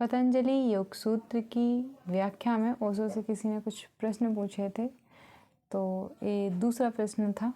पतंजलि योग सूत्र की व्याख्या में ओशो से किसी ने कुछ प्रश्न पूछे थे। तो ये दूसरा प्रश्न था,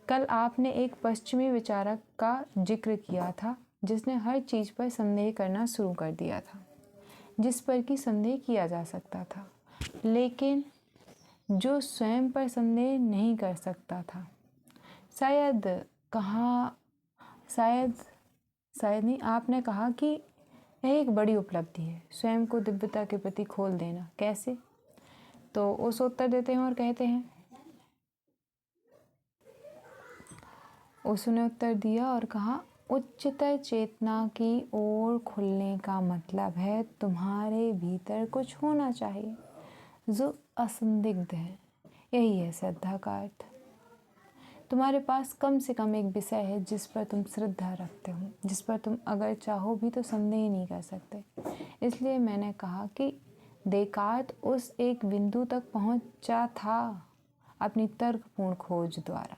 कल आपने एक पश्चिमी विचारक का जिक्र किया था जिसने हर चीज़ पर संदेह करना शुरू कर दिया था जिस पर कि संदेह किया जा सकता था, लेकिन जो स्वयं पर संदेह नहीं कर सकता था। शायद नहीं, आपने कहा कि यह एक बड़ी उपलब्धि है, स्वयं को दिव्यता के प्रति खोल देना। कैसे? तो उस उत्तर देते हैं और कहते हैं, उसने उत्तर दिया और कहा, उच्चतर चेतना की ओर खुलने का मतलब है तुम्हारे भीतर कुछ होना चाहिए जो असंदिग्ध है। यही है श्रद्धा का अर्थ। तुम्हारे पास कम से कम एक विषय है जिस पर तुम श्रद्धा रखते हो, जिस पर तुम अगर चाहो भी तो संदेह नहीं कर सकते। इसलिए मैंने कहा कि देकार्त उस एक बिंदु तक पहुंचा था अपनी तर्कपूर्ण खोज द्वारा,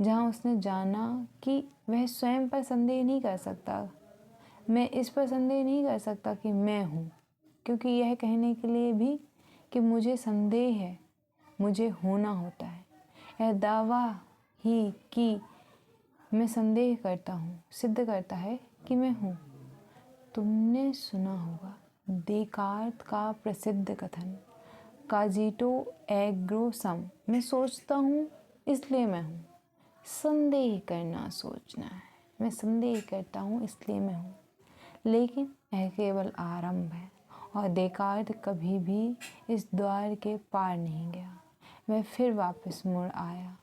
जहां उसने जाना कि वह स्वयं पर संदेह नहीं कर सकता। मैं इस पर संदेह नहीं कर सकता कि मैं हूँ, क्योंकि यह कहने के लिए भी कि मुझे संदेह है, मुझे होना होता है। यह दावा ही कि मैं संदेह करता हूँ सिद्ध करता है कि मैं हूँ। तुमने सुना होगा देकार्त का प्रसिद्ध कथन, काजिटो एर्गो सम, मैं सोचता हूँ इसलिए मैं हूँ। संदेह करना सोचना है, मैं संदेह करता हूँ इसलिए मैं हूँ। लेकिन यह केवल आरंभ है और देकार्त कभी भी इस द्वार के पार नहीं गया। वह फिर वापस मुड़ आया।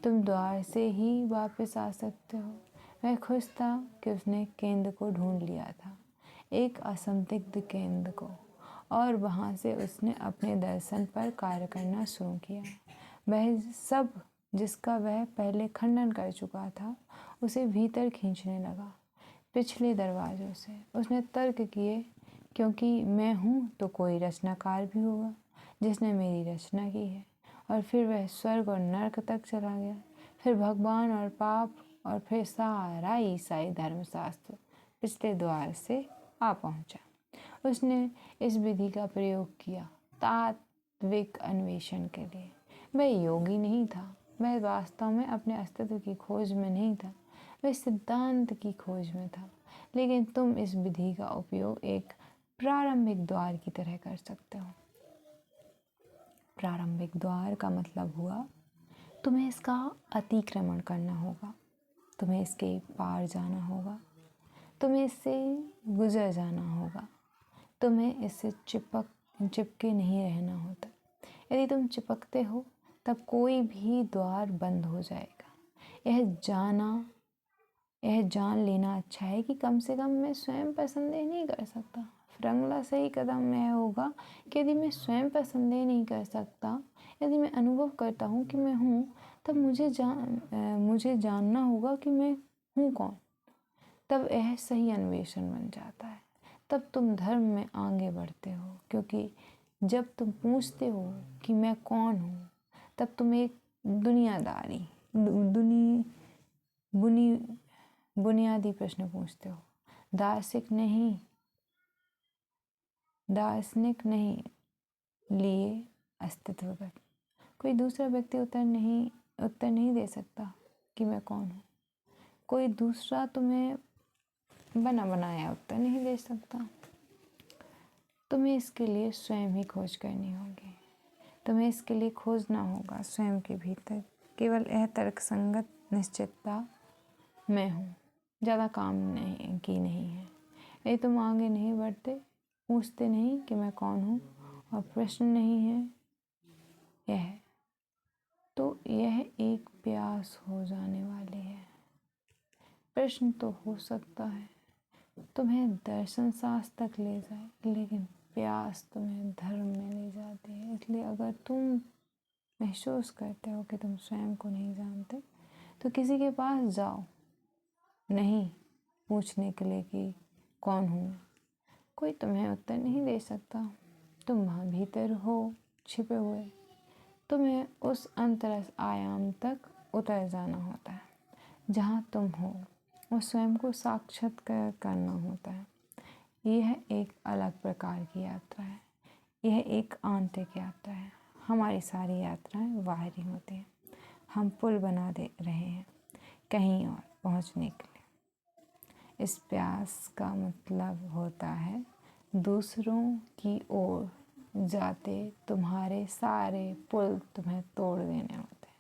तुम द्वार से ही वापस आ सकते हो। वह खुश था कि उसने केंद्र को ढूंढ लिया था, एक असंदिग्ध केंद्र को, और वहाँ से उसने अपने दर्शन पर कार्य करना शुरू किया। वह सब जिसका वह पहले खंडन कर चुका था उसे भीतर खींचने लगा। पिछले दरवाज़ों से उसने तर्क किए, क्योंकि मैं हूँ तो कोई रचनाकार भी होगा जिसने मेरी रचना की है। और फिर वह स्वर्ग और नर्क तक चला गया, फिर भगवान और पाप, और फिर सारा ईसाई धर्मशास्त्र पिछले द्वार से आ पहुँचा। उसने इस विधि का प्रयोग किया तात्विक अन्वेषण के लिए। वह योगी नहीं था, वह वास्तव में अपने अस्तित्व की खोज में नहीं था, वह सिद्धांत की खोज में था। लेकिन तुम इस विधि का उपयोग एक प्रारंभिक द्वार की तरह कर सकते हो। प्रारंभिक द्वार का मतलब हुआ तुम्हें इसका अतिक्रमण करना होगा, तुम्हें इसके पार जाना होगा, तुम्हें इससे गुजर जाना होगा, तुम्हें इससे चिपके नहीं रहना होता। यदि तुम चिपकते हो तब कोई भी द्वार बंद हो जाएगा। यह जान लेना अच्छा है कि कम से कम मैं स्वयं पर संदेह नहीं कर सकता। फिर अगला सही कदम यह होगा कि यदि मैं स्वयं पर संदेह नहीं कर सकता, यदि मैं अनुभव करता हूँ कि मैं हूँ, तब मुझे जानना होगा कि मैं हूँ कौन। तब यह सही अन्वेषण बन जाता है। तब तुम धर्म में आगे बढ़ते हो, क्योंकि जब तुम पूछते हो कि मैं कौन हूँ, तब तुम एक बुनियादी प्रश्न पूछते हो, दार्शनिक नहीं लिए अस्तित्वगत। कोई दूसरा व्यक्ति उत्तर नहीं दे सकता कि मैं कौन हूँ। कोई दूसरा तुम्हें बना बनाया उत्तर नहीं दे सकता। तुम्हें इसके लिए स्वयं ही खोज करनी होगी। तुम्हें इसके लिए खोजना होगा स्वयं के भीतर केवल यह तर्कसंगत निश्चितता, मैं हूँ, ज़्यादा काम नहीं है। यदि तुम आगे नहीं बढ़ते, पूछते नहीं कि मैं कौन हूँ, और प्रश्न नहीं है तो यह एक प्यास हो जाने वाली है। प्रश्न तो हो सकता है तुम्हें दर्शन शास्त्र तक ले जाए, लेकिन प्यास तुम्हें धर्म में ले जाती है। इसलिए अगर तुम महसूस करते हो कि तुम स्वयं को नहीं जानते, तो किसी के पास जाओ, नहीं पूछने के लिए कि कौन हूँ। कोई तुम्हें उत्तर नहीं दे सकता। तुम वहाँ भीतर हो छिपे हुए। तुम्हें उस अंतरस आयाम तक उतर जाना होता है जहाँ तुम हो, और स्वयं को साक्षात्कार करना होता है। यह एक अलग प्रकार की यात्रा है। यह एक आंतरिक यात्रा है। हमारी सारी यात्राएं बाहरी होती हैं। हम पुल बना दे रहे हैं कहीं और पहुंचने के लिए। इस प्यास का मतलब होता है दूसरों की ओर जाते तुम्हारे सारे पुल तुम्हें तोड़ देने होते हैं।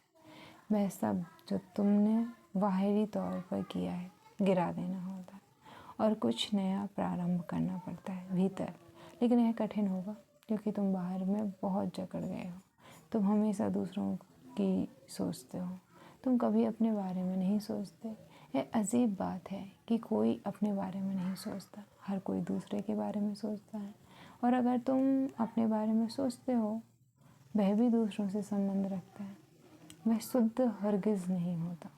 वह सब जो तुमने बाहरी तौर पर किया है गिरा देना होता है और कुछ नया प्रारंभ करना पड़ता है भीतर। लेकिन यह कठिन होगा क्योंकि तुम बाहर में बहुत जकड़ गए हो। तुम हमेशा दूसरों की सोचते हो, तुम कभी अपने बारे में नहीं सोचते। यह अजीब बात है कि कोई अपने बारे में नहीं सोचता, हर कोई दूसरे के बारे में सोचता है। और अगर तुम अपने बारे में सोचते हो, वह भी दूसरों से संबंध रखता है। वह शुद्ध हरगिज़ नहीं होता,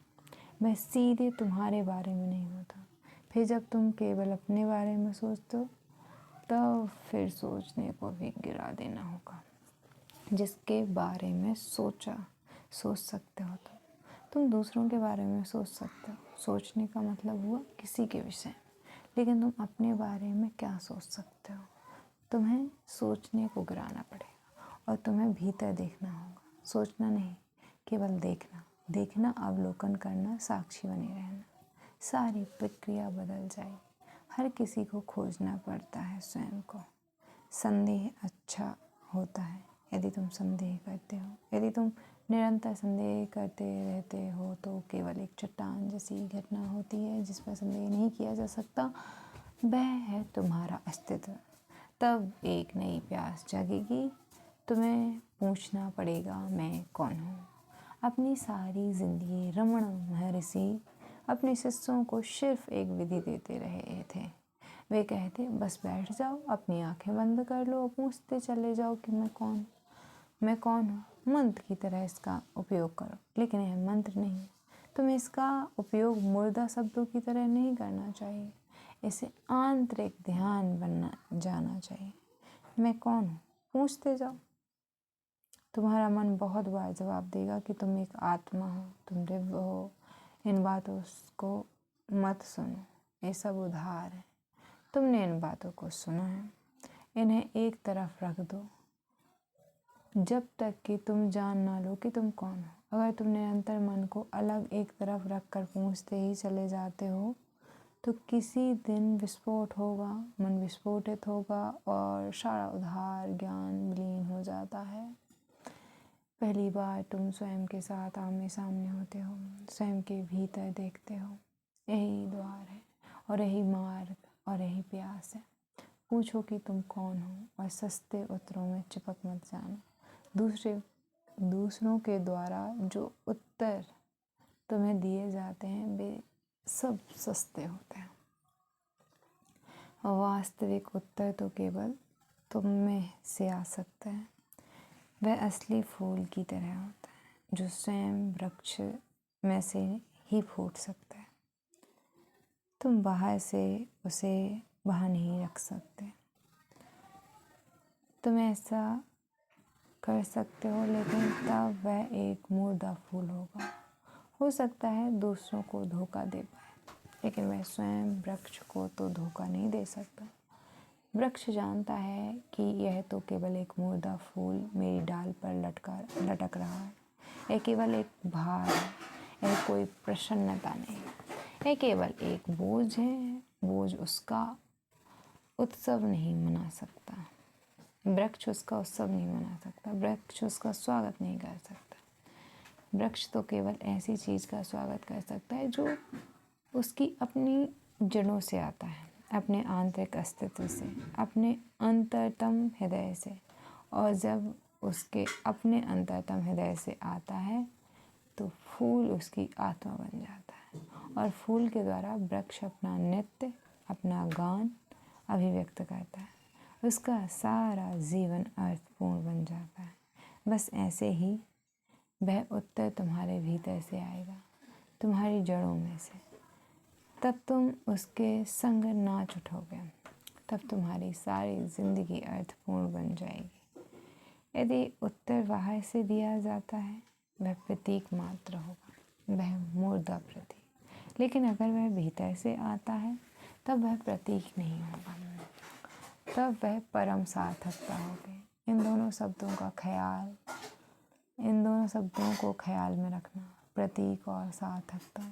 वह सीधे तुम्हारे बारे में नहीं होता। फिर जब तुम केवल अपने बारे में सोचते हो तब फिर सोचने को भी गिरा देना होगा। जिसके बारे में सोच सकते हो तुम दूसरों के बारे में सोच सकते हो। सोचने का मतलब हुआ किसी के विषय, लेकिन तुम अपने बारे में क्या सोच सकते हो? तुम्हें सोचने को गिराना पड़ेगा और तुम्हें भीतर देखना होगा। सोचना नहीं, केवल देखना, अवलोकन करना, साक्षी बने रहना। सारी प्रक्रिया बदल जाएगी। हर किसी को खोजना पड़ता है स्वयं को। संदेह अच्छा होता है यदि तुम संदेह करते हो। यदि तुम निरंतर संदेह करते रहते हो तो केवल एक चट्टान जैसी घटना होती है जिस पर संदेह नहीं किया जा सकता। वह है तुम्हारा अस्तित्व। तब एक नई प्यास जगेगी। तुम्हें पूछना पड़ेगा, मैं कौन हूँ? अपनी सारी जिंदगी रमण महर्षि अपने शिष्यों को सिर्फ एक विधि देते रहे थे। वे कहते, बस बैठ जाओ, अपनी आंखें बंद कर लो और पूछते चले जाओ कि मैं कौन हूँ। मंत्र की तरह इसका उपयोग करो, लेकिन यह मंत्र नहीं। तुम्हें इसका उपयोग मुर्दा शब्दों की तरह नहीं करना चाहिए। इसे आंतरिक ध्यान बनना जाना चाहिए। मैं कौन हूँ? पूछते जाओ। तुम्हारा मन बहुत बार जवाब देगा कि तुम एक आत्मा हो, तुम दिव्य हो। इन बातों को मत सुनो, ये सब उधार है। तुमने इन बातों को सुना है, इन्हें एक तरफ रख दो जब तक कि तुम जान ना लो कि तुम कौन हो। अगर तुम निरंतर मन को अलग एक तरफ रख कर पूछते ही चले जाते हो तो किसी दिन विस्फोट होगा, मन विस्फोटित होगा और सारा उधार ज्ञान विलीन हो जाता है। पहली बार तुम स्वयं के साथ आमने सामने होते हो, स्वयं के भीतर देखते हो। यही द्वार है और यही मार्ग और यही प्यास है। पूछो कि तुम कौन हो और सस्ते उत्तरों में चिपक मत जाना। दूसरों के द्वारा जो उत्तर तुम्हें दिए जाते हैं वे सब सस्ते होते हैं। वास्तविक उत्तर तो केवल तुम में से आ सकता है। वह असली फूल की तरह होता है जो स्वयं वृक्ष में से ही फूट सकता है। तुम बाहर से उसे बाहर नहीं रख सकते। तुम ऐसा कर सकते हो, लेकिन तब वह एक मुर्दा फूल होगा। हो सकता है दूसरों को धोखा दे पाए, लेकिन वह स्वयं वृक्ष को तो धोखा नहीं दे सकता। वृक्ष जानता है कि यह तो केवल एक मुर्दा फूल मेरी डाल पर लटक रहा है। यह केवल एक भार है, यह कोई प्रसन्नता नहीं। यह केवल एक बोझ है। बोझ उसका उत्सव नहीं मना सकता। वृक्ष उसका उत्सव नहीं मना सकता। वृक्ष उसका स्वागत नहीं कर सकता। वृक्ष तो केवल ऐसी चीज़ का स्वागत कर सकता है जो उसकी अपनी जड़ों से आता है, अपने आंतरिक अस्तित्व से, अपने अंतरतम हृदय से। और जब उसके अपने अंतरतम हृदय से आता है तो फूल उसकी आत्मा बन जाता है और फूल के द्वारा वृक्ष अपना नृत्य, अपना गान अभिव्यक्त करता है। उसका सारा जीवन अर्थपूर्ण बन जाता है। बस ऐसे ही वह उत्तर तुम्हारे भीतर से आएगा, तुम्हारी जड़ों में से। तब तुम उसके संग नाच उठोगे। तब तुम्हारी सारी जिंदगी अर्थपूर्ण बन जाएगी। यदि उत्तर बाहर से दिया जाता है वह प्रतीक मात्र होगा, वह मुर्दा प्रतीक। लेकिन अगर वह भीतर से आता है तब वह प्रतीक नहीं होगा, तब वह परम सार्थकता होगी। इन दोनों शब्दों का ख्याल, इन दोनों शब्दों को ख्याल में रखना, प्रतीक और सार्थकता।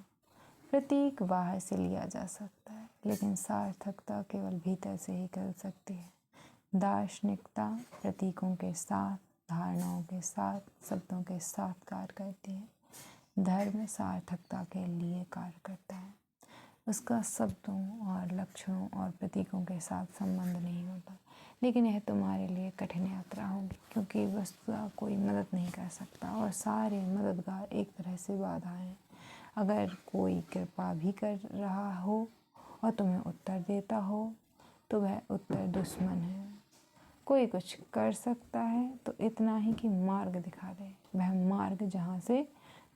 प्रतीक बाहर से लिया जा सकता है, लेकिन सार्थकता केवल भीतर से ही कर सकती है। दार्शनिकता प्रतीकों के साथ, धारणाओं के साथ, शब्दों के साथ कार्य करती है। धर्म सार्थकता के लिए कार्य करता है। उसका शब्दों और लक्षणों और प्रतीकों के साथ संबंध नहीं होता। लेकिन यह तुम्हारे लिए कठिन यात्रा होगी, क्योंकि वस्तुतः कोई मदद नहीं कर सकता और सारे मददगार एक तरह से बाधा हैं। अगर कोई कृपा भी कर रहा हो और तुम्हें उत्तर देता हो, तो वह उत्तर दुश्मन है। कोई कुछ कर सकता है तो इतना ही कि मार्ग दिखा दे, वह मार्ग जहाँ से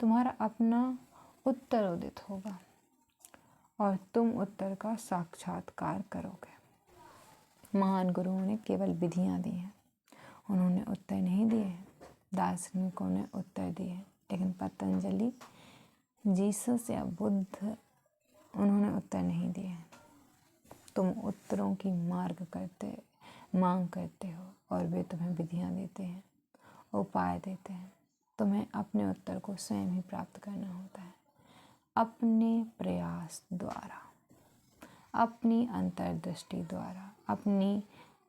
तुम्हारा अपना उत्तर उदित होगा और तुम उत्तर का साक्षात्कार करोगे। महान गुरुओं ने केवल विधियाँ दी हैं, उन्होंने उत्तर नहीं दिए हैं। दार्शनिकों ने उत्तर दिए हैं, लेकिन पतंजलि, जीसस या बुद्ध, उन्होंने उत्तर नहीं दिए हैं। तुम उत्तरों की मांग करते हो और वे तुम्हें विधियाँ देते हैं, उपाय देते हैं। तुम्हें अपने उत्तर को स्वयं ही प्राप्त करना होता है, अपने प्रयास द्वारा, अपनी अंतर्दृष्टि द्वारा, अपनी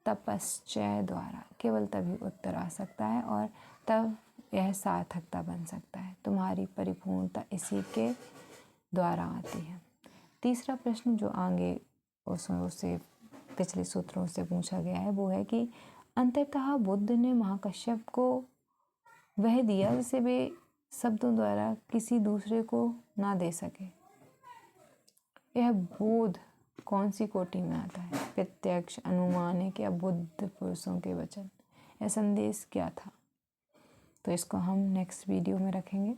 तपश्चर्या द्वारा। केवल तभी उत्तर आ सकता है और तब यह सार्थकता बन सकता है। तुम्हारी परिपूर्णता इसी के द्वारा आती है। तीसरा प्रश्न जो आगे उससे पिछले सूत्रों से पूछा गया है वो है कि अंततः बुद्ध ने महाकश्यप को वह दिया जिसे वे शब्दों द्वारा किसी दूसरे को ना दे सके। यह बोध कौन सी कोटि में आता है? प्रत्यक्ष, अनुमानिक या बुद्ध पुरुषों के वचन? यह संदेश क्या था? तो इसको हम नेक्स्ट वीडियो में रखेंगे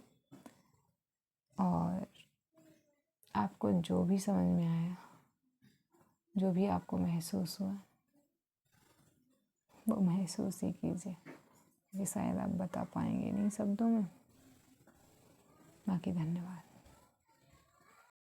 और आपको जो भी समझ में आया, जो भी आपको महसूस हुआ, वो महसूस ही कीजिए। ये शायद आप बता पाएंगे नहीं शब्दों में। बाकी धन्यवाद।